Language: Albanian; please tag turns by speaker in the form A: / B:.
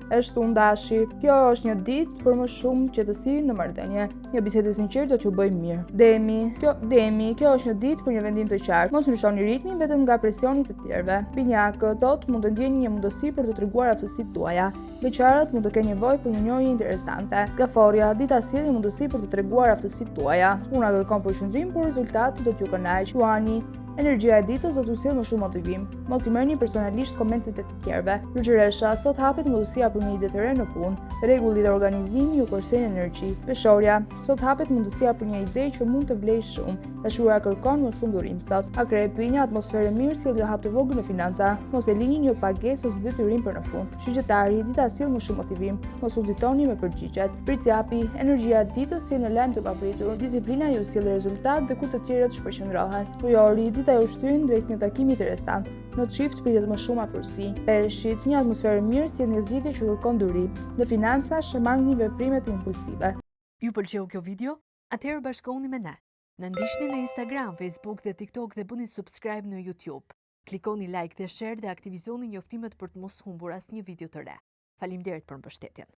A: E shtunë dashi, kjo është një ditë për më shumë qetësi në marrëdhënie. Një bisedë e sinqertë do t'ju bëjë mirë. Demi, kjo është një ditë për një vendim të qartë. Mos ndryshoni ritmin vetëm nga presioni të tjerëve. Binjakët mund të ndjeni një mundësi për të treguar aftësitë tuaja. Beqarët mund të kenë nevojë për një njohje interesante. Gaforja, dita sjell një mundësi për të treguar aftësitë tuaja. Puna kërkon përqendrim, por rezultati do t'ju kënaqë. Juani, energjia e ditës do t'ju sjellë më shumë motivim. Mos i merrni personalisht komentet e të tjerëve. Lugëresha, sot hapet mundësia për një ide të re në punë. Rregulli dhe organizimi ju kursejnë energji. Peshorja, sot hapet mundësia për një ide që mund të vlejë shumë. Dashuria kërkon më shumë durim sot. Akrepi, një atmosferë mirë sjell një hap të vogël në financa. Mos e lini një pagesë ose detyrim për në fund. Shqyrtari, dita sjell më shumë motivim. Mos u nxitoni me përgjigjet. Priciapi, energjia e ditës sjell një lajm të papritur. Disiplina ju sjell rezultat dhe kur të tjerët shpërqendrohen. Ujori, dita ju shtyn drejt një takimi interesant. Në çift pritet më shumë afërsi. Peshqit, një atmosferë mirë sjell një zgjidhje që kërkon durim. Në financa, shërmarrni veprimet impulsive.
B: Ju pëlqeu kjo video? Atëherë bashkohuni me ne. Na ndiqni në Instagram, Facebook dhe TikTok dhe bëni subscribe në YouTube. Klikoni like dhe share dhe aktivizoni njoftimet për të mos humbur asnjë video të re. Faleminderit për mbështetjen.